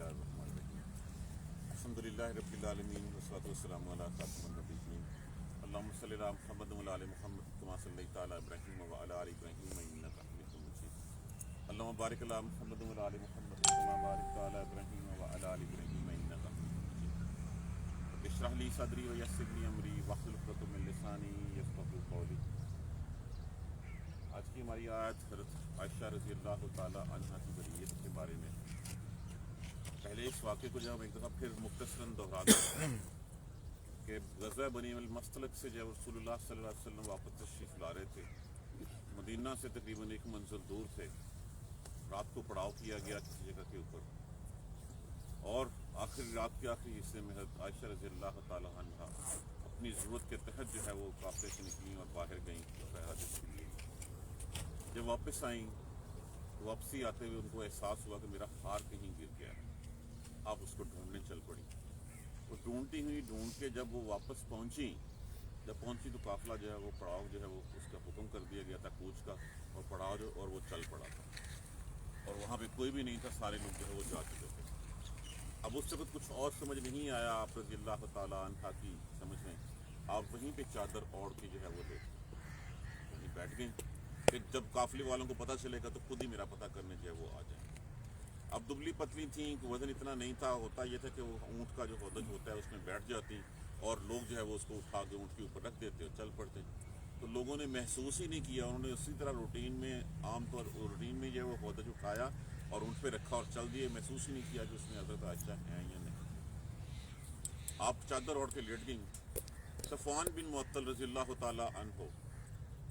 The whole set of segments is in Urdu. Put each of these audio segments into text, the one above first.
اللہ الرحمن الرحیم الحمدللہ رب العالمین والصلاۃ والسلام علی خاتم النبیین اللہم صلی علی محمد وعلی آل محمد کما صلیت علی ابراہیم وعلی آل ابراہیم انک حمید مجید اللہم بارک علی محمد وعلی آل محمد کما بارکت علی ابراہیم وعلی آل ابراہیم انک حمید مجید رب اشرح لی صدری ویسر لی امری واحلل عقدۃ من لسانی یفقہوا قولی۔ آج کی ہماری آیت حضرت عائشہ رضی اللہ تعالی عنہ کی بریت کے بارے میں۔ پہلے اس واقعے کو جب ایک دفعہ پھر مختصراً دہرا دیں کہ غزوہ بنی المصطلق سے جب رسول اللہ صلی اللہ علیہ وسلم واپس تشریف لا رہے تھے، مدینہ سے تقریباً ایک منزل دور تھے، رات کو پڑاؤ کیا گیا کسی جگہ کے اوپر، اور آخری رات کے آخری حصے میں حضرت عائشہ رضی اللہ تعالی عنہ اپنی ضرورت کے تحت جو ہے وہ قافلے سے نکلیں اور باہر گئیں حاجت کے لیے۔ جب واپس آئیں، واپسی آتے ہوئے ان کو احساس ہوا کہ میرا ہار کہیں گر گیا ہے۔ آپ اس کو ڈھونڈنے چل پڑی۔ وہ ڈھونڈتی ہوئی ڈھونڈ کے جب وہ واپس پہنچی تو قافلہ جو ہے وہ پڑاؤ جو ہے وہ اس کا حکم کر دیا گیا تھا کوچ کا، اور پڑاؤ جو اور وہ چل پڑا تھا، اور وہاں پہ کوئی بھی نہیں تھا، سارے لوگ جو ہے وہ جا چکے تھے۔ اب اس وقت کچھ اور سمجھ نہیں آیا آپ رضی اللہ تعالیٰ عنہ کی سمجھ میں، آپ وہیں پہ چادر اوڑھ کے جو ہے وہ وہیں بیٹھ گئیں کہ جب قافلے والوں کو پتہ چلے گا تو خود ہی میرا پتہ کرنے جو ہے وہ آ جائیں۔ اب دبلی پتلی تھیں، وزن اتنا نہیں تھا، ہوتا یہ تھا کہ وہ اونٹ کا جو ہودج ہوتا ہے اس میں بیٹھ جاتی اور لوگ جو ہے وہ اس کو اٹھا کے اونٹ کے اوپر رکھ دیتے اور چل پڑتے۔ تو لوگوں نے محسوس ہی نہیں کیا، انہوں نے اسی طرح روٹین میں عام طور روٹین میں جو ہے وہ ہودج اٹھایا اور اونٹ پہ رکھا اور چل دیے، محسوس ہی نہیں کیا کہ اس میں حضرت عائشہ ہیں یا نہیں۔ آپ چادر اوڑھ کے لیٹ گئیں۔ صفوان بن معطل رضی اللہ تعالیٰ عنہ،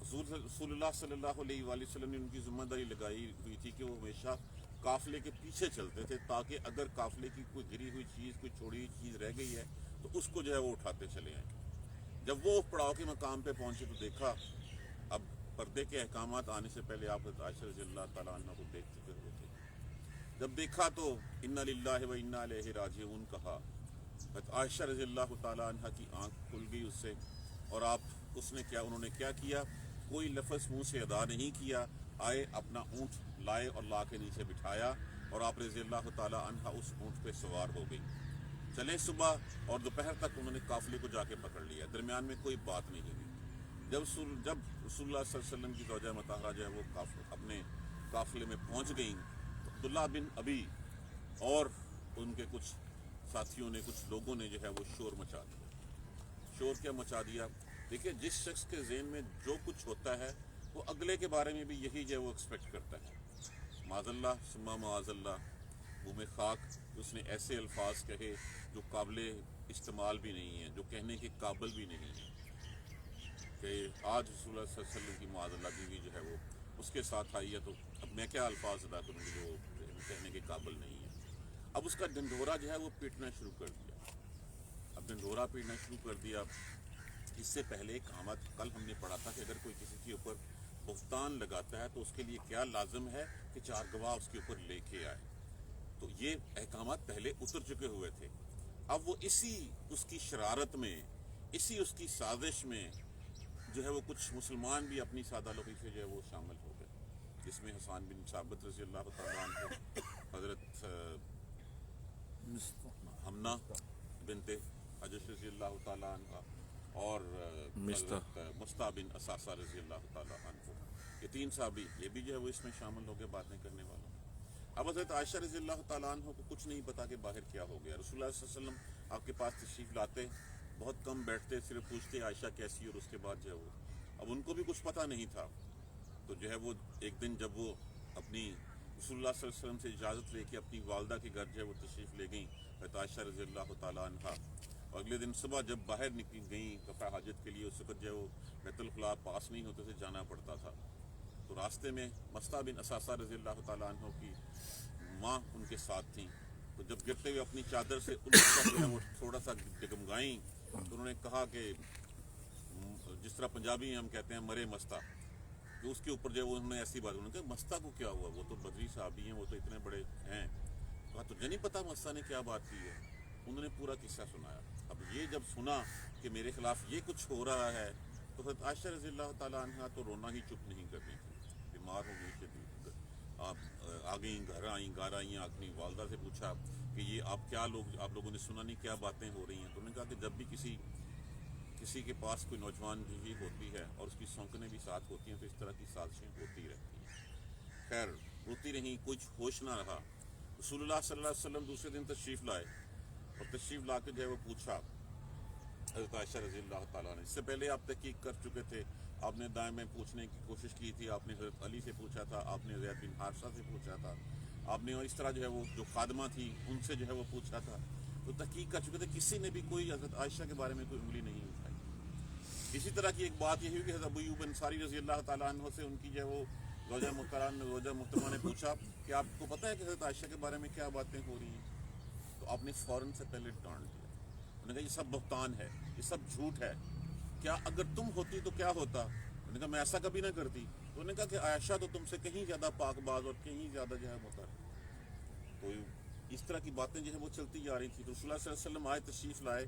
رسول اللہ صلی اللہ علیہ وآلہ وسلم نے ان کی ذمہ داری لگائی ہوئی تھی کہ وہ ہمیشہ قافلے کے پیچھے چلتے تھے تاکہ اگر قافلے کی کوئی گری ہوئی چیز، کوئی چھوڑی ہوئی چیز رہ گئی ہے تو اس کو جو ہے وہ اٹھاتے چلے آئیں۔ جب وہ پڑاؤ کے مقام پہ پہنچے تو دیکھا، اب پردے کے احکامات آنے سے پہلے آپ حضرت عائشہ رضی اللہ تعالیٰ عنہ کو دیکھ چکے ہوئے تھے۔ جب دیکھا تو انا للہ و انا الیہ راجعون کہا، حضرت عائشہ رضی اللہ تعالیٰ عنہ کی آنکھ کھل گئی اس سے، اور انہوں نے کیا کیا، کوئی لفظ منہ سے ادا نہیں کیا، آئے اپنا اونٹ لائے اور لا کے نیچے بٹھایا، اور آپ رضی اللہ تعالیٰ عنہ اس اونٹ پہ سوار ہو گئی۔ چلے صبح اور دوپہر تک انہوں نے قافلے کو جا کے پکڑ لیا، درمیان میں کوئی بات نہیں ہوئی۔ جب رسول اللہ صلی اللہ علیہ وسلم کی زوجہ مطہرہ جو ہے وہ اپنے قافلے میں پہنچ گئیں تو عبداللہ بن ابی اور ان کے کچھ ساتھیوں نے، کچھ لوگوں نے جو ہے وہ شور مچا دیا۔ شور کیا مچا دیا؟ دیکھیں، جس شخص کے ذہن میں جو کچھ ہوتا ہے وہ اگلے کے بارے میں بھی یہی جو ہے وہ ایکسپیکٹ کرتا ہے۔ معاذ اللہ ثم معاذ اللہ، منہ میں خاک، اس نے ایسے الفاظ کہے جو قابل استعمال بھی نہیں ہیں، جو کہنے کے قابل بھی نہیں ہیں، کہ آج رسول اللہ صلی اللہ علیہ وسلم کی معاذ اللہ بیوی جو ہے وہ اس کے ساتھ آئی ہے تو اب میں کیا الفاظ ادا کروں گی جو کہنے کے قابل نہیں ہے۔ اب اس کا ڈنڈورا جو ہے وہ پیٹنا شروع کر دیا۔ اب ڈنڈورا پیٹنا شروع کر دیا۔ اس سے پہلے ایک احکامات کل ہم نے پڑھا تھا کہ اگر کوئی کسی کے اوپر بہتان لگاتا ہے تو اس کے لیے کیا لازم ہے کہ 4 گواہ اس کے اوپر لے کے آئے۔ تو یہ احکامات پہلے اتر چکے ہوئے تھے۔ اب وہ اسی اس کی شرارت میں، اسی اس کی سازش میں جو ہے وہ کچھ مسلمان بھی اپنی سادہ لوگی سے جو ہے وہ شامل ہو گئے، جس میں حسان بن ثابت رضی اللہ تعالیٰ عنہ، حضرت حمنہ بنت حجش رضی اللہ تعالیٰ عنہ، اور حضرت مصطح بن اساسہ رضی اللہ تعالیٰ عنہ، یہ 3 صحابی یہ بھی جو ہے وہ اس میں شامل ہو گئے باتیں کرنے والوں۔ اب حضرت عائشہ رضی اللہ تعالیٰ عنہ کو کچھ نہیں پتا کہ باہر کیا ہو گیا۔ رسول اللہ صلی اللہ علیہ وسلم آپ کے پاس تشریف لاتے، بہت کم بیٹھتے، صرف پوچھتے عائشہ کیسی، اور اس کے بعد جو ہے وہ اب ان کو بھی کچھ پتہ نہیں تھا۔ تو جو ہے وہ ایک دن جب وہ اپنی رسول اللہ صلی اللہ علیہ وسلم سے اجازت لے کے اپنی والدہ کے گھر جو ہے وہ تشریف لے گئیں حضرت عائشہ رضی اللہ تعالیٰ عنہ، اور اگلے دن صبح جب باہر نکل گئیں قضاء حاجت کے لیے، اس وقت جو ہے وہ بیت الخلاء پاس نہیں ہوتے تھے، جانا پڑتا تھا۔ تو راستے میں مصطح بن اساسہ رضی اللہ تعالیٰ عنہ کی ماں ان کے ساتھ تھیں، تو جب گرتے ہوئے اپنی چادر سے ان پر جو ہے وہ تھوڑا سا ڈگمگائیں تو انہوں نے کہا کہ جس طرح پنجابی میں ہم کہتے ہیں مرے مستہ، کہ اس کے اوپر جو ہے انہوں نے ایسی بات، انہوں نے کہا مستہ کو کیا ہوا، وہ تو بدری صحابی ہیں، وہ تو اتنے بڑے ہیں۔ کہا تجھے نہیں پتا مستہ نے کیا بات کی ہے؟ انہوں نے پورا قصہ سنایا۔ اب یہ جب سنا کہ میرے خلاف یہ کچھ ہو رہا ہے تو حضرت عائشہ رضی اللہ تعالیٰ عنہ تو رونا ہی چپ نہیں کر رہی تھی، بیمار ہو گئی شدید۔ آپ گھر آئیں اپنی والدہ سے پوچھا کہ یہ آپ لوگوں نے سنا نہیں کیا باتیں ہو رہی ہیں؟ تو انہوں نے کہا کہ جب بھی کسی کے پاس کوئی نوجوان بیوی ہوتی ہے اور اس کی سونکنے بھی ساتھ ہوتی ہیں تو اس طرح کی سازشیں ہوتی رہتی ہیں. خیر ہوتی رہیں، کچھ ہوش نہ رہا. رسول اللہ صلی اللہ علیہ وسلم دوسرے دن تشریف لائے اور تشریف لا کے جو ہے وہ پوچھا حضرت عائشہ رضی اللہ تعالیٰ نے. اس سے پہلے آپ تحقیق کر چکے تھے، آپ نے دائیں میں پوچھنے کی کوشش کی تھی، آپ نے حضرت علی سے پوچھا تھا، آپ نے زید بن حارثہ سے پوچھا تھا، آپ نے اس طرح جو ہے وہ جو خادمہ تھی ان سے جو ہے وہ پوچھا تھا. تو تحقیق کر چکے تھے، کسی نے بھی کوئی حضرت عائشہ کے بارے میں کوئی انگلی نہیں اٹھائی. اسی طرح کی ایک بات یہ ہوئی کہ حضرت ابو ایوب انصاری رضی اللہ تعالیٰ عنہ سے ان کی جو ہے وہ زوجہ محترمہ نے پوچھا کہ آپ کو پتہ ہے کہ حضرت عائشہ کے بارے میں کیا باتیں ہو رہی ہیں؟ تو آپ نے فوراً سے پہلے ڈانٹ دیا. انہوں نے کہا یہ سب بہتان ہے، یہ سب جھوٹ ہے، کیا اگر تم ہوتی تو کیا ہوتا؟ انہوں نے کہا میں ایسا کبھی نہ کرتی. تو انہوں نے کہا کہ عائشہ تو تم سے کہیں زیادہ پاک باز اور کہیں زیادہ جو ہے مطہر. تو اس طرح کی باتیں جو ہے وہ چلتی جا رہی تھی. تو رسول اللہ صلی اللہ علیہ وسلم آئے، تشریف لائے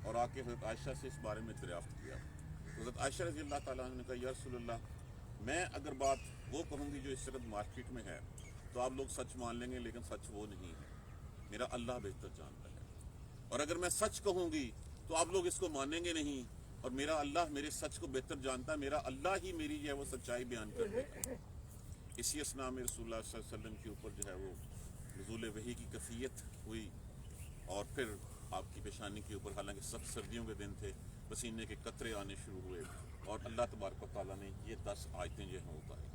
اور آ کے حضرت عائشہ سے اس بارے میں دریافت کیا. حضرت عائشہ رضی اللہ تعالیٰ عنہ نے کہا یا رسول اللہ، میں اگر بات وہ کہوں گی جو اس وقت مارکیٹ میں ہے تو آپ لوگ سچ مان لیں گے، لیکن سچ وہ نہیں ہے، میرا اللہ بہتر جانتا ہے. اور اگر میں سچ کہوں گی تو آپ لوگ اس کو مانیں گے نہیں، اور میرا اللہ میرے سچ کو بہتر جانتا ہے، میرا اللہ ہی میری جو ہے وہ سچائی بیان کر دے گا. اسی اسنا میں رسول اللہ صلی اللہ علیہ وسلم کے اوپر جو ہے وہ نزول وحی کی کیفیت ہوئی، اور پھر آپ کی پیشانی کے اوپر، حالانکہ سخت سردیوں کے دن تھے، پسینے کے قطرے آنے شروع ہوئے، اور اللہ تبارک و تعالیٰ نے یہ 10 آیتیں جو ہیں اتاری.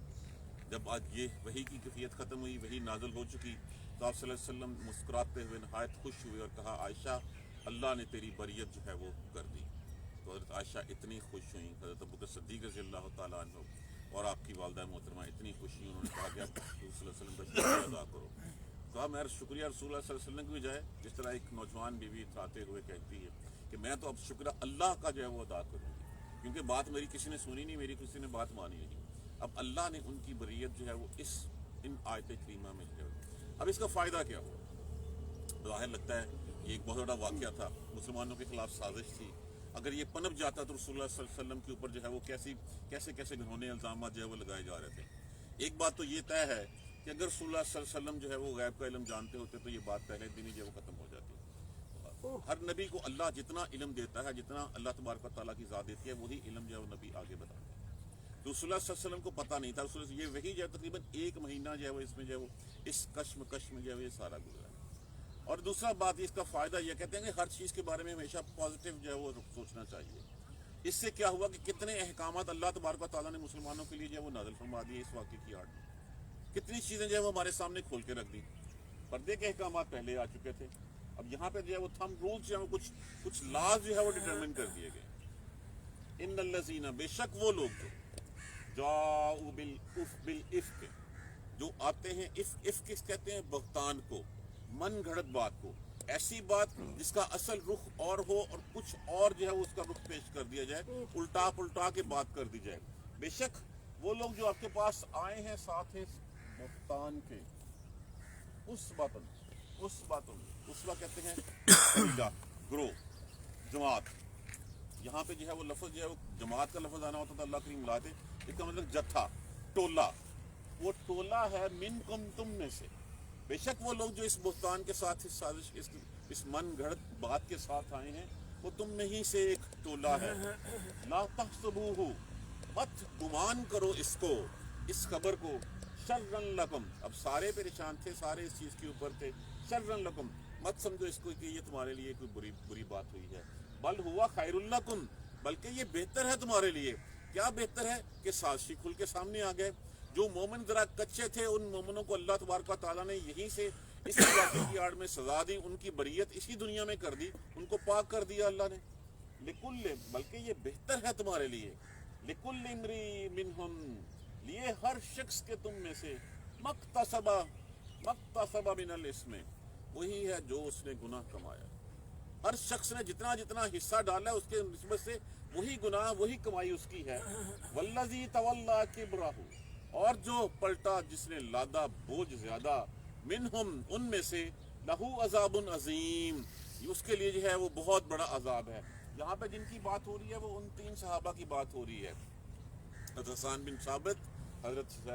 جب آج یہ وحی کی کیفیت ختم ہوئی، وحی نازل ہو چکی، تو آپ صلی اللہ علیہ وسلم مسکراتے ہوئے نہایت خوش ہوئے اور کہا عائشہ اللہ نے تیری بریت جو ہے وہ کر دی. تو حضرت عائشہ اتنی خوش ہوئیں، حضرت ابوبکر صدیق رضی اللہ تعالیٰ عنہ اور آپ کی والدہ محترمہ اتنی خوش ہوئی، انہوں نے کہا کہ اب رسول صلی اللہ علیہ وسلم کا شکریہ ادا کرو. کہا میں شکریہ رسول اللہ صلی اللہ علیہ وسلم کی بجائے جس طرح ایک نوجوان بیوی اتراتے ہوئے کہتی ہے کہ میں تو اب شکر اللہ کا جو ہے وہ ادا کروں گی، کیونکہ بات میری کسی نے سنی نہیں، میری کسی نے بات مانی نہیں. اب اللہ نے ان کی بریت جو ہے وہ ان آیت کریمہ میں جو ہے. اب اس کا فائدہ کیا ہوا؟ ظاہر لگتا ہے یہ ایک بہت بڑا واقعہ تھا، مسلمانوں کے خلاف سازش تھی. اگر یہ پنپ جاتا تو رسول اللہ صلی اللہ علیہ وسلم کے اوپر جو ہے وہ کیسے گھنونے الزامات جو ہے وہ لگائے جا رہے تھے. ایک بات تو یہ طے ہے کہ اگر رسول اللہ صلی اللہ علیہ وسلم جو ہے وہ غیب کا علم جانتے ہوتے تو یہ بات پہلے دن ہی جو ہے وہ ختم ہو جاتی. ہر نبی کو اللہ جتنا علم دیتا ہے، جتنا اللہ تبارک و تعالیٰ کی ذات دیتی ہے، وہی علم جو ہے وہ نبی آگے بتاتا ہے. تو رسول اللہ صلی اللہ علیہ وسلم کو پتہ نہیں تھا. رسول یہ وہی جو ہے تقریباً 1 مہینہ جو ہے وہ اس میں جو ہے وہ اس کشمکش میں جو ہے یہ سارا گزرا ہے. اور دوسرا بات اس کا فائدہ یہ کہتے ہیں کہ ہر چیز کے بارے میں ہمیشہ پازیٹیو جو ہے وہ سوچنا چاہیے. اس سے کیا ہوا کہ کتنے احکامات اللہ تبارک و تعالیٰ نے مسلمانوں کے لیے جو ہے وہ نازل فرما دیے اس واقعے کی آڑ میں. کتنی چیزیں جو ہے وہ ہمارے سامنے کھول کے رکھ دی. پردے کے احکامات پہلے آ چکے تھے، اب یہاں پہ جو ہے وہ تھم رولز جو ہے وہ کچھ لاز جو ہے وہ ڈٹرمن کر دیے گئے. ان الذین، بے شک وہ لوگ جاؤ بالافک، جو آتے ہیں افک کس کہتے ہیں؟ بہتان کو، من گھڑت بات کو، ایسی بات جس کا اصل رخ اور ہو اور کچھ اور جو ہے اس کا رخ پیش کر دیا جائے، الٹا پلٹا کے بات کر دی جائے. بے شک وہ لوگ جو آپ کے پاس آئے ہیں ساتھ ہیں بہتان کے، اس کہتے ہیں گروہ، جماعت. یہاں پہ جو ہے وہ لفظ جو ہے وہ جماعت کا لفظ آنا ہوتا تھا، اللہ کریم لاتے، اس کا مطلب جتھا، ٹولہ. وہ ٹولہ ہے منکم، تم میں سے. بے شک وہ لوگ جو اس بہتان کے ساتھ اس سازش اس من گھڑت بات کے ساتھ آئے ہیں وہ تم میں ہی سے ایک ٹولہ ہے. لا تحسبوہ، مت گمان کرو اس کو، اس خبر کو، شرًا لکم. اب سارے پریشان تھے، سارے اس چیز کے اوپر تھے. شرًا لکم، مت سمجھو اس کو کہ یہ تمہارے لیے کوئی بری بات ہوئی ہے. بل ہوا خیر لکم، بلکہ یہ بہتر ہے تمہارے لیے. کیا بہتر ہے؟ کہ سازشی کھل کے سامنے آ گئے. جو مومن ذرا کچے تھے ان مومنوں کو اللہ تبارک و تعالیٰ نے یہیں سے اس واقعے کی آڑ میں سزا دی، ان کی بریت اسی دنیا میں کر دی، ان کو پاک کر دیا اللہ نے. لکل، بلکہ یہ بہتر ہے تمہارے لیے. لکل امری منہم، لیے ہر شخص کے تم میں سے، مکتسب من الاسم، وہی ہے جو اس نے گناہ کمایا. ہر شخص نے جتنا حصہ ڈالا ہے اس کے نسبت سے وہی گناہ، وہی کمائی اس کی ہے. والذی تولی کبرہ، اور جو پلٹا جس نے لادا بوجھ زیادہ، منہم ان میں سے، لہو عذاب عظیم، اس کے لیے جو ہے وہ بہت بڑا عذاب ہے. یہاں پہ جن کی بات ہو رہی ہے وہ ان 3 صحابہ کی بات ہو رہی ہے، حسان بن ثابت، حضرت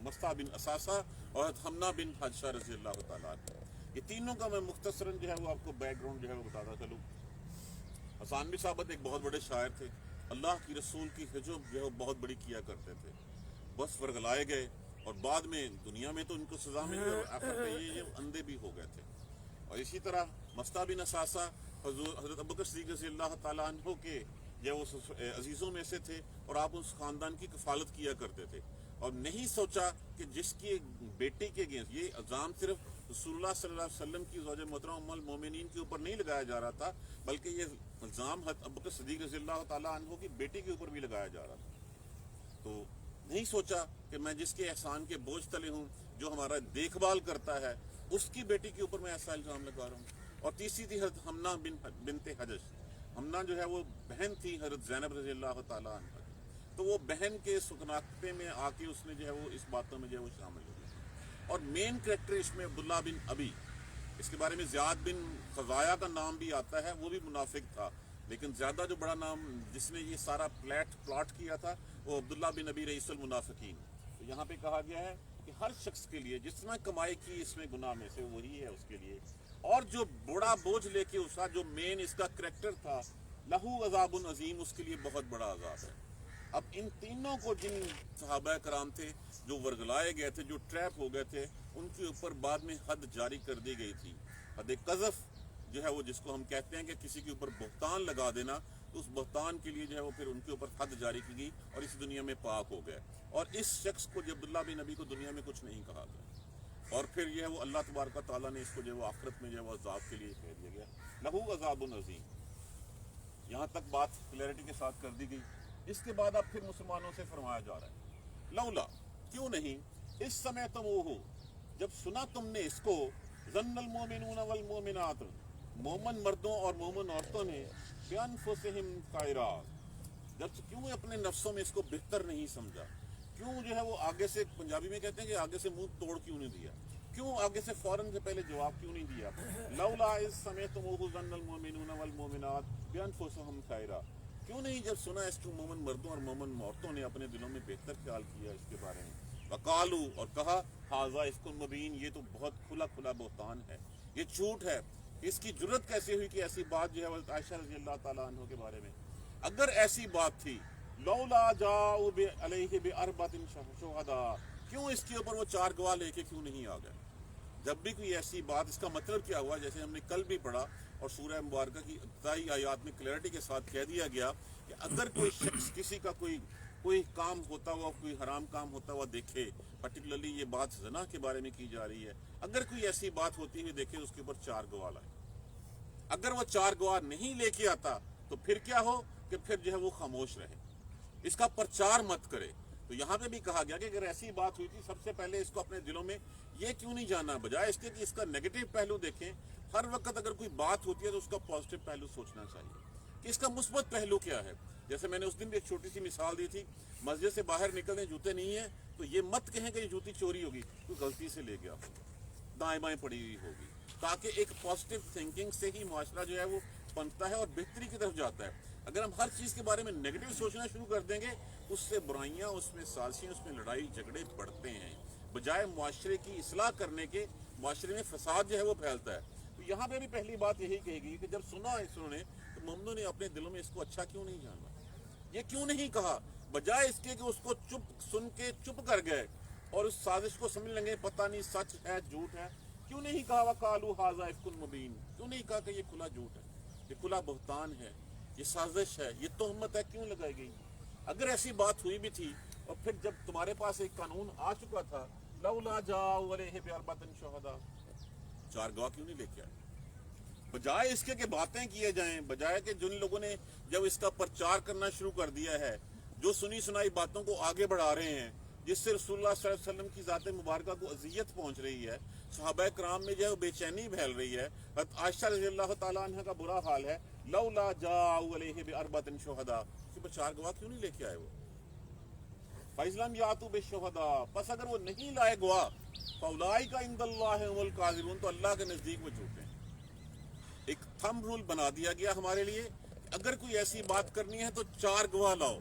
مستہ بن اساسہ اور حضرت حمنا بن حجشہ رضی اللہ تعالیٰ عنہ. یہ تینوں کا میں مختصراً جو ہے وہ آپ کو بیک گراؤنڈ جو ہے وہ بتاتا چلوں. حسان بن ثابت ایک بہت بڑے شاعر تھے، اللہ کی رسول کی حجب جو ہے وہ بہت بڑی کیا کرتے تھے، بس ورگلائے گئے اور بعد میں دنیا میں تو ان کو سزا ملی اور آخر میں یہ اندھے بھی ہو گئے تھے. اور اسی طرح مستہ بن اساسہ حضرت ابوبکر صدیق رضی اللہ تعالیٰ عنہ کے جو وہ عزیزوں میں سے تھے اور آپ اس خاندان کی کفالت کیا کرتے تھے، اور نہیں سوچا کہ جس کی بیٹی کے اگینسٹ یہ الزام صرف رسول اللہ صلی اللہ علیہ وسلم کی زوج محترمہ ام المومنین کے اوپر نہیں لگایا جا رہا تھا، بلکہ یہ الزام حضرت ابوبکر صدیق رضی اللہ تعالیٰ عنہ کی بیٹی کے اوپر بھی لگایا جا رہا تھا. تو نہیں سوچا کہ میں جس کے احسان کے بوجھ تلے ہوں، جو ہمارا دیکھ بھال کرتا ہے، اس کی بیٹی کے اوپر میں ایسا الزام لگا رہا ہوں. اور تیسری تھی حضرت حمنا بنت حجش. حمنا جو ہے وہ بہن تھی حضرت زینب رضی اللہ تعالیٰ عنہ. تو وہ بہن کے سکناقتے میں آ کے اس نے جو ہے وہ اس باتوں میں جو ہے وہ شامل ہو گیا. اور مین کریکٹر اس میں عبداللہ بن ابی، اس کے بارے میں زیاد بن خزایا کا نام بھی آتا ہے، وہ بھی منافق تھا، لیکن زیادہ جو بڑا نام جس نے یہ سارا پلاٹ کیا تھا وہ عبداللہ بن ابی رئیس المنافقین. تو یہاں پہ کہا گیا ہے کہ ہر شخص کے لیے جتنا کمائی کی اس میں گناہ میں سے وہی ہے اس کے لیے، اور جو بڑا بوجھ لے کے اس کا جو مین اس کا کریکٹر تھا لہو عذاب عظیم، اس کے لیے بہت بڑا عذاب ہے. اب ان تینوں کو جن صحابہ کرام تھے جو ورگلائے گئے تھے، جو ٹریپ ہو گئے تھے، ان کے اوپر بعد میں حد جاری کر دی گئی تھی. حد قذف جو ہے وہ جس کو ہم کہتے ہیں کہ کسی کے اوپر بہتان لگا دینا، تو اس بہتان کے لیے جو ہے وہ پھر ان کے اوپر حد جاری کی گئی اور اس دنیا میں پاک ہو گئے. اور اس شخص کو جو عبداللہ بن نبی کو دنیا میں کچھ نہیں کہا گیا، اور پھر یہ ہے وہ اللہ تبارک و تعالیٰ نے اس کو جو ہے وہ آخرت میں جو ہے وہ عذاب کے لیے کہہ دیا گیا لہو عذاب عظیم. یہاں تک بات کلیئرٹی کے ساتھ کر دی گئی. اس کے بعد اب پھر مسلمانوں سے فرمایا جا رہا ہے لولا کیوں نہیں اس سمے تم وہ ہو جب سنا تم نے اس کو ظن المومنون والمومنات، مومن مردوں اور مومن عورتوں نے بانفسہم خیرا، جب کیوں اپنے نفسوں میں اس کو بہتر نہیں سمجھا، کیوں جو ہے وہ آگے سے پنجابی میں کہتے ہیں کہ آگے سے منہ توڑ کیوں نہیں دیا، کیوں آگے سے فوراً سے پہلے جواب کیوں نہیں دیا. لولا اس سمے تم وہ ظن المومنون والمومنات بانفسہم خیرا، کیوں نہیں جب سنا اس کو مومن مردوں اور مومن عورتوں نے اپنے دلوں میں بہتر خیال کیا اس کے بارے میں. وقالو اور کہا ھذا افک مبین، یہ تو بہت کھلا بہتان ہے، یہ جھوٹ ہے. اس کی جرت کیسے ہوئی کہ ایسی بات جو ہے حضرت عائشہ رضی اللہ تعالیٰ عنہ کے بارے میں، اگر ایسی بات تھی لولا جاؤ علیہ باربعۃ شہداء، کیوں اس کے اوپر وہ 4 گواہ لے کے کیوں نہیں آ گئے. جب بھی کوئی ایسی بات، اس کا مطلب کیا ہوا، جیسے ہم نے کل بھی پڑھا اور سورہ مبارکہ کی ابتدائی آیات میں کلیئرٹی کے ساتھ کہہ دیا گیا کہ اگر کوئی شخص کسی کا کوئی کام ہوتا ہوا، کوئی حرام کام ہوتا ہوا دیکھے، پرٹیکولرلی یہ بات زنا کے بارے میں کی جا رہی ہے، اگر کوئی ایسی بات ہوتی ہوئی دیکھے اس کے اوپر 4 گواہ لائے. اگر وہ 4 گواہ نہیں لے کے آتا تو پھر کیا ہو کہ پھر جو ہے وہ خاموش رہے، اس کا پرچار مت کرے. تو یہاں پہ بھی کہا گیا کہ اگر ایسی بات ہوئی تھی سب سے پہلے اس کو اپنے دلوں میں یہ کیوں نہیں جانا، بجائے اس کے کہ اس کا نیگیٹو پہلو دیکھیں. ہر وقت اگر کوئی بات ہوتی ہے تو اس کا پازیٹو پہلو سوچنا چاہیے کہ اس کا مثبت پہلو کیا ہے. جیسے میں نے اس دن بھی ایک چھوٹی سی مثال دی تھی، مسجد سے باہر نکلنے جوتے نہیں ہیں تو یہ مت کہیں کہ یہ جوتی چوری ہوگی، کوئی غلطی سے لے گیا ہوگا، دائیں بائیں پڑی ہوئی ہوگی، تاکہ ایک پازیٹو تھنکنگ سے ہی معاشرہ جو ہے وہ بنتا ہے اور بہتری کی طرف جاتا ہے. اگر ہم ہر چیز کے بارے میں نیگیٹو سوچنا شروع کر دیں گے، اس سے برائیاں، اس میں سازشیں، اس میں لڑائی جھگڑے بڑھتے ہیں، بجائے معاشرے کی اصلاح کرنے کے معاشرے میں فساد جو ہے وہ پھیلتا ہے. تو یہاں پہ بھی پہلی بات یہی کہے گی کہ جب سنا انہوں نے تو مومنوں نے اپنے دلوں میں اس کو اچھا کیوں نہیں جانا، یہ کیوں نہیں کہا، بجائے اس کے کہ اس کو سن کے چپ کر گئے اور اس سازش کو سمجھ لیں گے پتہ نہیں سچ ہے جھوٹ ہے. کیوں نہیں کہا وقالو ھذا افک مبین، کیوں نہیں کہا کہ یہ کھلا جھوٹ ہے، یہ کھلا بہتان ہے، یہ سازش ہے، یہ تہمت ہے، کیوں لگائی گئی. اگر ایسی بات ہوئی بھی تھی اور پھر جب تمہارے پاس ایک قانون آ چکا تھا لولا جاؤ علیہ باربعۃ شہداء، 4 گواہ کیوں نہیں لے کے آئے، بجائے اس کے کہ باتیں کیے جائیں، بجائے کہ جن لوگوں نے جب اس کا پرچار کرنا شروع کر دیا ہے، جو سنی سنائی باتوں کو آگے بڑھا رہے ہیں، جس سے رسول اللہ صلی اللہ علیہ وسلم کی ذات مبارکہ کو اذیت پہنچ رہی ہے، صحابہ کرام میں جو ہے بے چینی پھیل رہی ہے، حضرت عائشہ رضی اللہ تعالیٰ عنہ کا برا حال ہے، لولا جاؤ علیہ باربعۃ شہداء، اس پر 4 گواہ کیوں نہیں لے کے آئے وہ. فَإِذْ لَمْ يَأْتُوا بِالشُّهَدَاءِ، پس اگر وہ نہیں لائے گواہ، فَأُولَٰئِکَ عِندَ اللَّهِ هُمُ الْكَاذِبُونَ، تو اللہ کے نزدیک وہ جھوٹے ہیں. ایک تھم رول بنا دیا گیا ہمارے لیے، اگر کوئی ایسی بات کرنی ہے تو 4 گواہ لاؤ.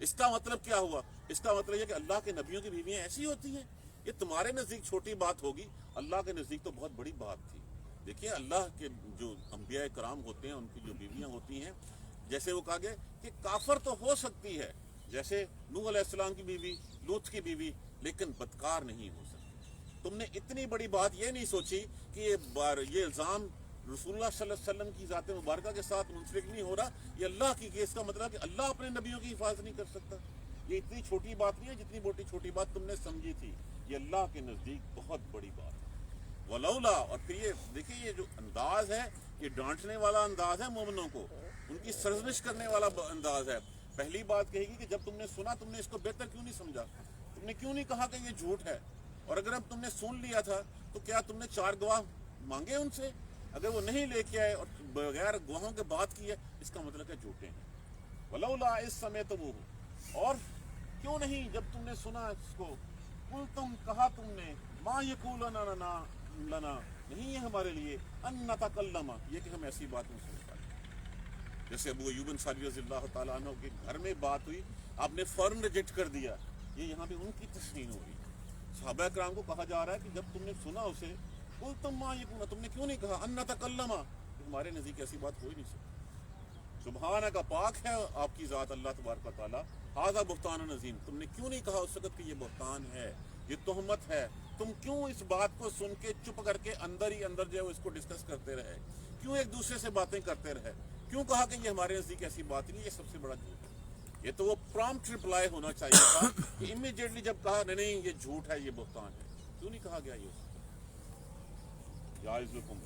اس کا مطلب کیا ہوا؟ اس کا مطلب یہ کہ اللہ کے نبیوں کی بیویاں ایسی ہوتی ہیں. یہ تمہارے نزدیک چھوٹی بات ہوگی، اللہ کے نزدیک تو بہت بڑی بات تھی. دیکھیے اللہ کے جو انبیاء کرام ہوتے ہیں ان کی جو بیویاں ہوتی ہیں، جیسے وہ کہا گیا کہ کافر تو ہو سکتی ہے جیسے نوح علیہ السلام کی بیوی، لوط کی بیوی، لیکن بدکار نہیں ہو سکتی. تم نے اتنی بڑی بات یہ نہیں سوچی کہ یہ الزام رسول اللہ صلی اللہ علیہ وسلم کی ذات مبارکہ کے ساتھ منسلک نہیں ہو رہا، یہ اللہ کی، اس کا مطلب کہ اللہ اپنے نبیوں کی حفاظت نہیں کر سکتا. یہ اتنی چھوٹی بات نہیں ہے جتنی چھوٹی بات تم نے سمجھی تھی. یہ اللہ کے نزدیک بہت بڑی بات ہے. ولولا، اور پھر یہ دیکھیے یہ جو انداز ہے یہ ڈانٹنے والا انداز ہے مومنوں کو، ان کی سرزنش کرنے والا انداز ہے. پہلی بات کہے گی کہ جب تم نے سنا تم نے اس کو بہتر کیوں نہیں سمجھا، تم نے کیوں نہیں کہا کہ یہ جھوٹ ہے، اور اگر اب تم نے سن لیا تھا تو کیا تم نے 4 گواہ مانگے ان سے؟ اگر وہ نہیں لے کے آئے اور بغیر گواہوں کے بات کی ہے، اس کا مطلب ہے جھوٹے ہیں. ولولا اس سمے تو وہ، اور کیوں نہیں جب تم نے سنا اس کو، قل تم کہا تم نے، ما یقول لنا نہیں ہے ہمارے لیے ان نتکلم، یہ کہ ہم ایسی بات نہیں سن پائے. جیسے ابو ایوب انصاری رضی اللہ تعالیٰ عنہ کے گھر میں بات ہوئی، آپ نے فوراً ریجیکٹ کر دیا. یہ یہاں پہ ان کی تشریح ہو رہی ہے. صحابہ کرام کو کہا جا رہا ہے کہ جب تم نے سنا اسے، قل تم ما یقول، تم نے کیوں نہیں کہا ان نتکلم، ہمارے نزدیک ایسی بات ہو ہی نہیں سکتی. سبحانہ کا پاک ہے آپ کی ذات اللہ تبارک و تعالیٰ، ھذا بہتان عظیم، تم نے کیوں نہیں کہا اس وقت کہ یہ بہتان ہے، یہ تہمت ہے. تم کیوں اس بات کو سن کے چپ کر کے اندر ہی اندر جو ہے اس کو ڈسکس کرتے رہے، کیوں ایک دوسرے سے باتیں کرتے رہے، کیوں کہا کہ یہ ہمارے نزدیک ایسی بات نہیں، یہ سب سے بڑا جھوٹ ہے. یہ تو وہ پرامپٹ رپلائی ہونا چاہیے تھا کہ امیڈیٹلی جب کہا نہیں یہ جھوٹ ہے، یہ بہتان ہے، کیوں نہیں کہا گیا یہ؟ یعظکم،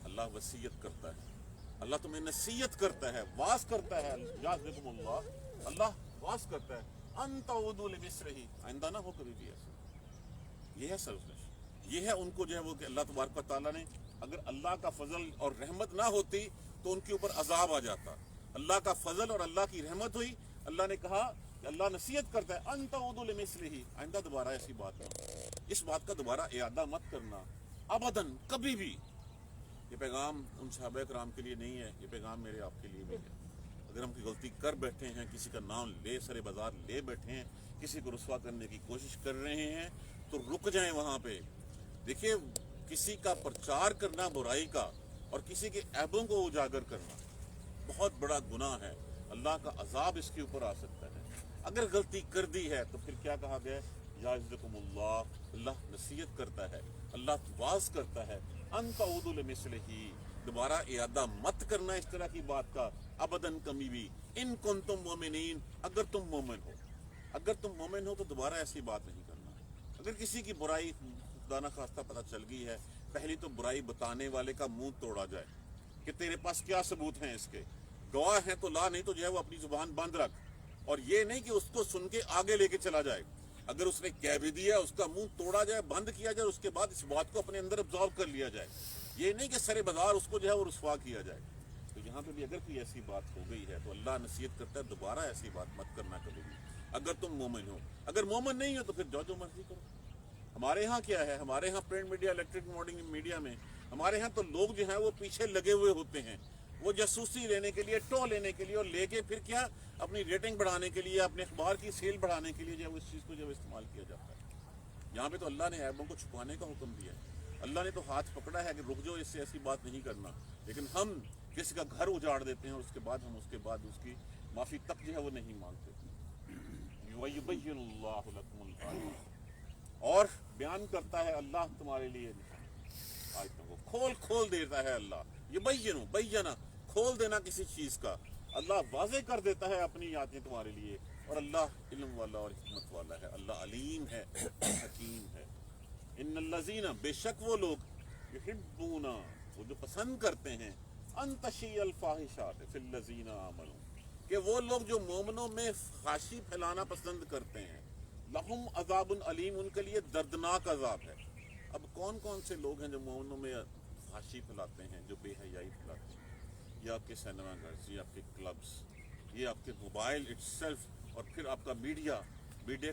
اللہ وصیت کرتا ہے، اللہ تمہیں نصیحت کرتا ہے، واعظ کرتا ہے. یعظکم اللہ، اللہ واعظ کرتا ہے ان تعودوا لمثلہ، آئندہ نہ ہو کبھی بھی ایسا. یہ ہے سرزنش، یہ ہے ان کو جو ہے وہ کہ اللہ تبارک و تعالیٰ نے، اگر اللہ کا فضل اور رحمت نہ ہوتی تو ان کے اوپر عذاب آ جاتا. اللہ کا فضل اور اللہ کی رحمت ہوئی، اللہ نے کہا کہ اللہ نصیحت کرتا ہے ان تعودوا لمثلہ، آئندہ دوبارہ ایسی بات نہ ہو، اس بات کا دوبارہ اعادہ مت کرنا ابداً، کبھی بھی. یہ پیغام ان صحابہ کرام کے لیے نہیں ہے، یہ پیغام میرے آپ کے لیے بھی ہے. اگر ہم کوئی غلطی کر بیٹھے ہیں، کسی کا نام لے سر بازار لے بیٹھے ہیں، کسی کو رسوا کرنے کی کوشش کر رہے ہیں، تو رک جائیں وہاں پہ. دیکھیے کسی کا پرچار کرنا برائی کا اور کسی کے عیبوں کو اجاگر کرنا بہت بڑا گناہ ہے. اللہ کا عذاب اس کے اوپر آ سکتا ہے. اگر غلطی کر دی ہے تو پھر کیا کہا گیا ہے؟ یعظکم اللہ، اللہ نصیحت کرتا ہے، اللہ واعظ کرتا ہے ان تعودوا لمثلہ، دوبارہ اعادہ مت کرنا اس طرح کی بات کا ابداً کمی بھی. ان کنتم مومنین، اگر تم مومن ہو، اگر تم مومن ہو تو دوبارہ ایسی بات نہیں کرنا. اگر کسی کی برائی خدا نہ خواستہ پتہ چل گئی ہے، پہلی تو برائی بتانے والے کا منہ توڑا جائے کہ تیرے پاس کیا ثبوت ہیں، اس کے گواہ ہیں تو لا، نہیں تو جو ہے وہ اپنی زبان بند رکھ. اور یہ نہیں کہ اس کو سن کے آگے لے کے چلا جائے. اگر اس نے کہہ بھی دیا اس کا منہ توڑا جائے، بند کیا جائے، اس کے بعد اس بات کو اپنے اندر ابزارو کر لیا جائے. یہ نہیں کہ سر بازار اس کو جو ہے وہ رسوا کیا جائے. تو یہاں پہ بھی اگر کوئی ایسی بات ہو گئی ہے تو اللہ نصیحت کرتا ہے دوبارہ ایسی بات مت کرنا کبھی بھی، اگر تم مومن ہو. اگر مومن نہیں ہو تو پھر جو مرضی کرو. ہمارے ہاں کیا ہے، ہمارے ہاں پرنٹ میڈیا، الیکٹرک میڈیا میں ہمارے ہاں تو لوگ جو ہیں وہ پیچھے لگے ہوئے ہوتے ہیں، وہ جاسوسی لینے کے لیے، ٹو لینے کے لیے، اور لے کے پھر کیا اپنی ریٹنگ بڑھانے کے لیے، اپنے اخبار کی سیل بڑھانے کے لیے جو ہے اس چیز کو جو استعمال کیا جاتا ہے. یہاں پہ تو اللہ نے عیبوں کو چھپانے کا حکم دیا ہے. اللہ نے تو ہاتھ پکڑا ہے کہ رک جاؤ، اس سے ایسی بات نہیں کرنا. لیکن ہم کسی کا گھر اجاڑ دیتے ہیں اور اس کے بعد ہم اس کے بعد اس کی معافی تک جو ہے وہ نہیں مانگتے. وَيُبَيِّنُ اللَّهُ لَكُمُ الْآيَاتِ، اور بیان کرتا ہے اللہ تمہارے لیے آیتوں کو، کھول دیتا ہے اللہ. یبین، بینا، کھول دینا کسی چیز کا، اللہ واضح کر دیتا ہے اپنی آیتیں تمہارے لیے. اور اللہ علم والا اور حکمت والا ہے، اللہ علیم ہے، حکیم ہے. ان الذین، بے شک وہ لوگ، یحبون، وہ جو پسند کرتے ہیں، ان تشیع الفاحشات فی الذین آمنوا، کہ وہ لوگ جو مومنوں میں فحاشی پھیلانا پسند کرتے ہیں، لہم عذاب علیم، ان کے لیے دردناک عذاب ہے. اب کون کون سے لوگ ہیں جو مومنوں میں فحاشی پھیلاتے ہیں، جو بے حیائی پھیلاتے ہیں؟ یہ آپ کے سینما گھرز، یہ آپ کے کلبز، یہ آپ کے موبائل اٹ سیلف، اور پھر آپ کا میڈیا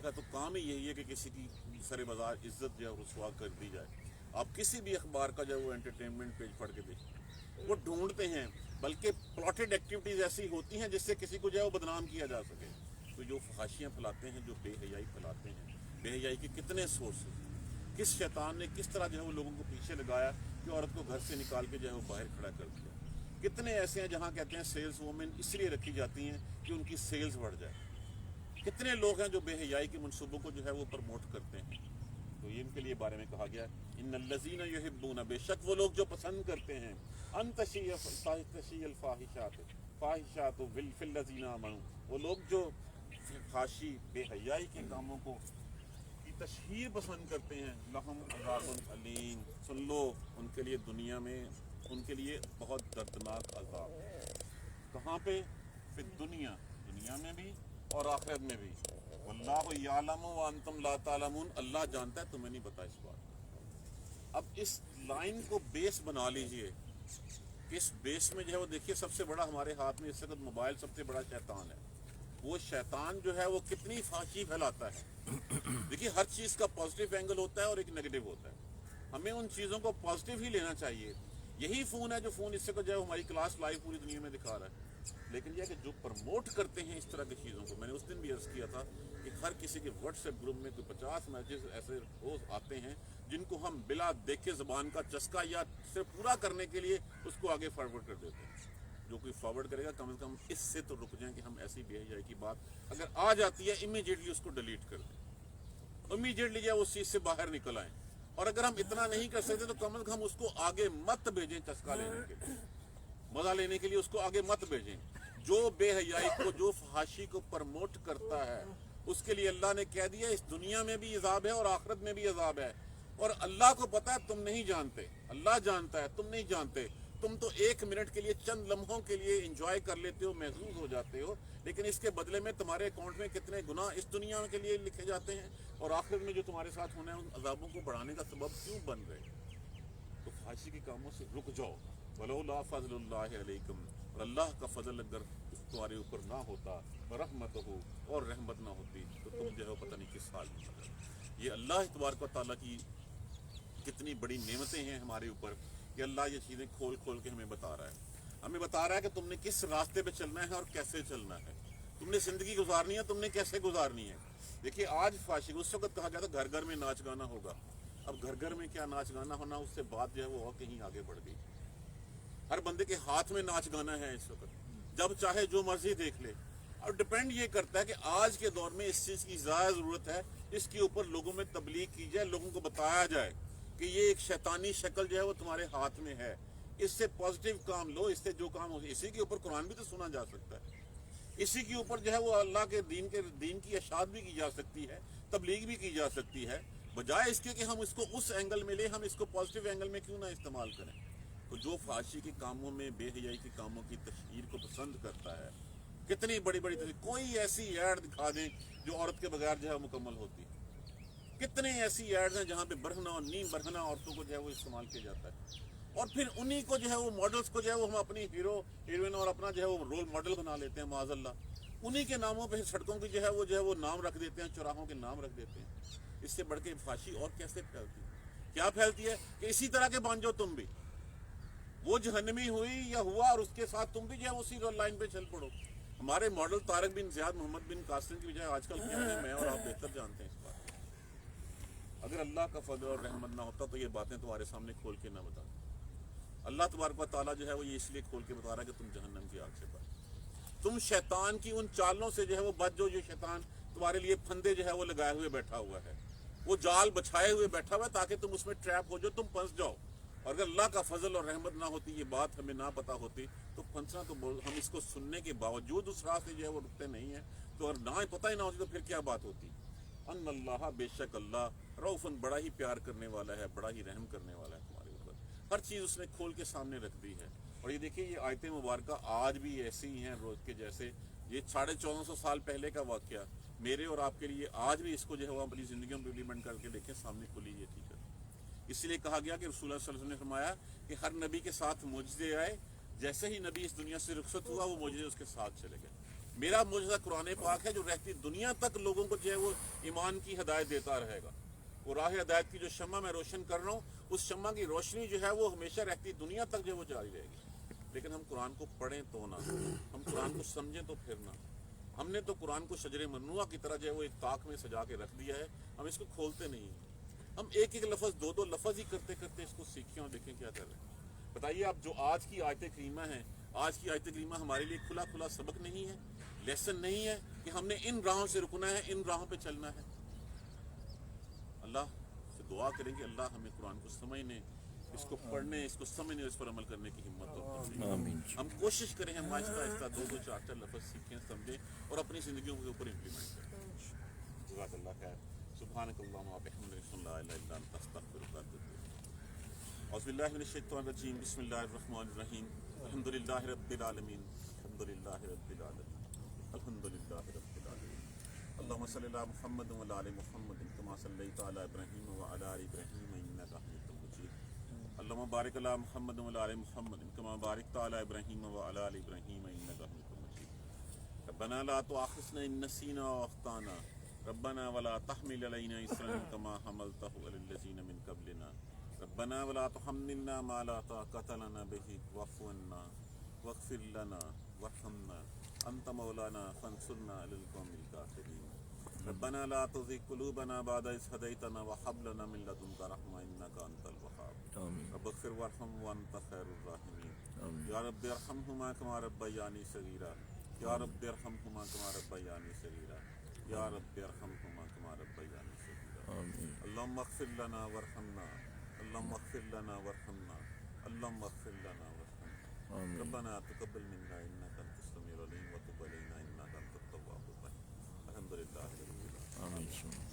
کا تو کام ہی یہی ہے کہ کسی کی سر بازار عزت جو ہے رسوا کر دی جائے. آپ کسی بھی اخبار کا جو ہے وہ انٹرٹینمنٹ پیج پڑھ کے دیکھیں، وہ ڈھونڈتے ہیں، بلکہ پلاٹڈ ایکٹیویٹیز ایسی ہوتی ہیں جس سے کسی کو جو ہے وہ بدنام کیا جا سکے. تو جو فحاشیاں پھیلاتے ہیں، جو بے حیائی پھیلاتے ہیں، بے حیائی کے کتنے سورسز، کس شیطان نے کس طرح جو ہے وہ لوگوں کو پیچھے لگایا کہ عورت کو گھر سے نکال کے جو ہے وہ باہر کھڑا کر دیا. کتنے ایسے ہیں جہاں کہتے ہیں سیلز وومن اس لیے رکھی جاتی ہیں کہ ان کی سیلز بڑھ جائے. کتنے لوگ ہیں جو بے حیائی کے منصوبوں کو جو ہے وہ پروموٹ کرتے ہیں. تو یہ ان کے لیے بارے میں کہا گیا ان الذین یحبون، بے شک وہ لوگ جو پسند کرتے ہیں، ان تشیع الفاحشات فی الذین آمنوا، وہ لوگ جو فحاشی بے حیائی کے کاموں کو کی تشہیر پسند کرتے ہیں، لہم عذاب علیم، سن لو ان کے لیے دنیا میں ان کے لیے بہت دردناک عذاب ہے. کہاں پہ؟ فی دنیا میں بھی اور آخرت میں بھی. واللہ یعلم وانتم لا تعلمون، اللہ جانتا ہے تمہیں نہیں پتا اس بات. اب اس لائن کو بیس بنا لیجئے کہ اس بیس میں جو ہے وہ دیکھیے سب سے بڑا ہمارے ہاتھ میں اس وقت موبائل سب سے بڑا شیطان ہے. وہ شیطان جو ہے وہ کتنی فحاشی پھیلاتا ہے. دیکھیے ہر چیز کا پازیٹیو اینگل ہوتا ہے اور ایک نیگیٹو ہوتا ہے. ہمیں ان چیزوں کو پازیٹیو ہی لینا چاہیے. یہی فون ہے جو فون اس سے جو ہے ہماری کلاس لائیو پوری دنیا میں دکھا رہا ہے. لیکن یہ کہ جو پروموٹ کرتے ہیں اس طرح کی چیزوں کو، میں نے اس دن بھی عرض کیا تھا کہ ہر کسی کے واٹس ایپ گروپ میں کوئی 50 میسیج ایسے روز آتے ہیں جن کو ہم بلا دیکھے زبان کا چسکا یا صرف پورا کرنے کے لیے اس کو آگے فارورڈ کر دیتے ہیں. جو کوئی فارورڈ کرے گا کم از کم اس سے تو رک جائیں کہ ہم ایسی بے حیائی کی بات اگر آ جاتی ہے امیجیٹلی اس کو ڈیلیٹ کر دیں، امیجیٹلی جو اس چیز سے باہر نکل آئیں. اور اگر ہم اتنا نہیں کر سکتے تو کم از کم اس کو آگے مت بھیجیں چسکا لینے کے لیے، مزہ لینے کے لیے اس کو آگے مت بھیجیں. جو بے حیائی کو، جو فحاشی کو پروموٹ کرتا ہے اس کے لیے اللہ نے کہہ دیا اس دنیا میں بھی عذاب ہے اور آخرت میں بھی عذاب ہے. اور اللہ کو پتا ہے تم نہیں جانتے، اللہ جانتا ہے تم نہیں جانتے. تم تو ایک منٹ کے لیے چند لمحوں کے لیے انجوائے کر لیتے ہو، محظوظ ہو جاتے ہو، لیکن اس کے بدلے میں تمہارے اکاؤنٹ میں کتنے گناہ اس دنیا کے لیے لکھے جاتے ہیں اور آخرت میں جو تمہارے ساتھ ہونا ہے ان عذابوں کو بڑھانے کا سبب کیوں بن رہے. تو فحاشی کے کاموں سے رک جاؤ. ولولا فضل اللہ علیکم، اور اللہ کا فضل اگر تمہارے اوپر نہ ہوتا، رحمت ہو اور رحمت نہ ہوتی تو تم جو ہے پتہ نہیں کس حال میں ہوتے. یہ اللہ تبارک و تعالیٰ کی کتنی بڑی نعمتیں ہیں ہمارے اوپر کہ اللہ یہ چیزیں کھول کھول کے ہمیں بتا رہا ہے. ہمیں بتا رہا ہے کہ تم نے کس راستے پہ چلنا ہے اور کیسے چلنا ہے. تم نے زندگی گزارنی ہے، تم نے کیسے گزارنی ہے. دیکھیے آج فحاشی، اس وقت کہا جاتا گھر گھر میں ناچ گانا ہوگا. اب گھر گھر میں کیا ناچ گانا ہونا، اس سے بات جو ہے وہ اور کہیں آگے بڑھ گئی. ہر بندے کے ہاتھ میں ناچ گانا ہے اس وقت، جب چاہے جو مرضی دیکھ لے. اور ڈپینڈ یہ کرتا ہے کہ آج کے دور میں اس چیز کی زیادہ ضرورت ہے، اس کے اوپر لوگوں میں تبلیغ کی جائے، لوگوں کو بتایا جائے کہ یہ ایک شیطانی شکل جو ہے وہ تمہارے ہاتھ میں ہے، اس سے پازیٹیو کام لو، اس سے جو کام ہو. اسی کے اوپر قرآن بھی تو سنا جا سکتا ہے، اسی کے اوپر جو ہے وہ اللہ کے دین کی اشاعت بھی کی جا سکتی ہے، تبلیغ بھی کی جا سکتی ہے. بجائے اس کے کہ ہم اس کو اس اینگل میں لیں، ہم اس کو پازیٹیو اینگل میں کیوں نہ استعمال کریں. تو جو فحاشی کے کاموں میں، بے حیائی کے کاموں کی تشہیر کو پسند کرتا ہے، کتنی بڑی بڑی تشہیر، کوئی ایسی ایڈ دکھا دیں جو عورت کے بغیر جو ہے مکمل ہوتی. کتنے ایسی ایڈز ہیں جہاں پہ برہنہ اور نیم برہنہ عورتوں کو جو ہے وہ استعمال کیا جاتا ہے. اور پھر انہی کو جو ہے وہ ماڈلز کو جو ہے وہ ہم اپنی ہیرو ہیروئن اور اپنا جو ہے وہ رول ماڈل بنا لیتے ہیں معاذ اللہ. انہی کے ناموں پہ سڑکوں کی جو ہے وہ نام رکھ دیتے ہیں، چوراہوں کے نام رکھ دیتے ہیں. اس سے بڑھ کے فحاشی اور کیسے پھیلتی ہے؟ کیا پھیلتی ہے کہ اسی طرح کے بن جاؤ تم بھی، وہ جہنمی ہوئی یا ہوا اور اس کے ساتھ تم بھی جو ہے اسی لائن پہ چل پڑو. ہمارے ماڈل طارق بن زیاد، محمد بن قاسم کی بجائے آج کل کیا ہے، میں اور آپ بہتر جانتے ہیں اس بات. اگر اللہ کا فضل اور رحمت نہ ہوتا تو یہ باتیں تمہارے سامنے کھول کے نہ بتاتا. اللہ تبارک و تعالیٰ جو ہے وہ یہ اس لیے کھول کے بتا رہا ہے کہ تم جہنم کی آگ سے بچ، تم شیطان کی ان چالوں سے جو ہے وہ بچ جو شیطان تمہارے لیے پھندے جو ہے وہ لگائے ہوئے بیٹھا ہوا ہے، وہ جال بچھائے ہوئے بیٹھا ہوا ہے تاکہ تم اس میں ٹریپ ہو جاؤ، تم پھنس جاؤ. اور اگر اللہ کا فضل اور رحمت نہ ہوتی، یہ بات ہمیں نہ پتا ہوتی تو پھنسنا تو ہم اس کو سننے کے باوجود اس راہ سے جو ہے وہ رکتے نہیں ہیں. تو اور نہ پتہ ہی نہ ہوتی تو پھر کیا بات ہوتی. ان اللہ، بے شک اللہ، رؤوفن، بڑا ہی پیار کرنے والا ہے، بڑا ہی رحم کرنے والا ہے تمہارے اوپر. ہر چیز اس نے کھول کے سامنے رکھ دی ہے. اور یہ دیکھیے یہ آیت مبارکہ آج بھی ایسی ہی ہیں روز کے جیسے. یہ 1450 سال پہلے کا واقعہ میرے اور آپ کے لیے آج بھی اس کو جو ہے وہ اپنی زندگیوں میں امپلیمنٹ کر کے دیکھیں، سامنے کھلی یہ ٹھیک ہے. اس لیے کہا گیا کہ رسول اللہ صلی اللہ علیہ وسلم نے فرمایا کہ ہر نبی کے ساتھ معجزے آئے، جیسے ہی نبی اس دنیا سے رخصت ہوا وہ معجزے اس کے ساتھ چلے گئے. میرا معجزہ قرآن پاک ہے جو رہتی دنیا تک لوگوں کو جو ہے وہ ایمان کی ہدایت دیتا رہے گا. وہ راہ ہدایت کی جو شمع میں روشن کر رہا ہوں، اس شمع کی روشنی جو ہے وہ ہمیشہ رہتی دنیا تک جو ہے وہ جاری رہے گی. لیکن ہم قرآن کو پڑھیں تو نہ، ہم قرآن کو سمجھیں تو پھر نہ. ہم نے تو قرآن کو شجر ممنوع کی طرح جو ہے وہ ایک طاق میں سجا کے رکھ دیا ہے، ہم اس کو کھولتے نہیں ہیں. ہم ایک ایک لفظ دو لفظ ہی کرتے کرتے اس کو سیکھیں اور دیکھیں کیا کر رہے ہیں. بتائیے آپ، جو آج کی آیت کریمہ ہیں، آج کی آیت کریمہ ہمارے لیے کھلا کھلا سبق نہیں ہے، لیسن نہیں ہے کہ ہم نے ان راہوں سے رکنا ہے، ان راہوں پہ چلنا ہے. اللہ سے دعا کریں کہ اللہ ہمیں قرآن کو سمجھنے، اس کو پڑھنے، اس کو سمجھنے، اس پر عمل کرنے کی ہمت اور توفیق. آمین. ہم کوشش کریں ہم آہستہ آہستہ دو چار لفظ سیکھیں، سمجھیں اور اپنی زندگیوں کے اوپر امپلیمنٹ کریں. جزاک اللہ خیر. سبحانک اللہم و بحمدک، لا الہ الا انت، استغفرک و اتوب الیک. اعوذ باللہ من الشیطان الرجیم. بسم اللہ الرحمن الرحیم. الحمد للہ رب العالمین. الحمد للہ رب العالمین. الحمد للہ رب العالمین. اللہم صلی علی محمد وعلی آل محمد کما صلیت علی ابراہیم وعلی آل ابراہیم انک حمید مجید. اللہم بارک علی محمد وعلی آل محمد کما بارکت علی ابراہیم وعلی آل ابراہیم انک حمید مجید. ربنا لا تؤاخذنا ان نسینا واخطانا ربنا ولا تحمل علینا اصرا کما حملته علی الذین من قبلنا ربنا ولا تحملنا ما لا طاقة لنا به واعف عنا واغفر لنا وارحمنا انت مولانا فانصرنا على القوم الكافرين. ربنا لا تزغ قلوبنا بعد إذ هديتنا وهب لنا من لدنك رحمة إنك أنت الوهاب. آمین. رب اغفر وارحم وأنت خير الراحمين. آمین. یا رب ارحمهما كما ربياني صغيرا. یا رب ارحمهما كما ربياني صغيرا. یا رب ارحمهما كما ربياني صغيرا. آمین. اللهم اغفر لنا وارحمنا. اللهم اغفر لنا وارحمنا. اللهم اغفر لنا وارحمنا. آمین. ربنا تقبل منا إنك أنت السميع العليم وتب علينا إنك أنت التواب الرحيم. الحمد لله رب العالمين. آمین.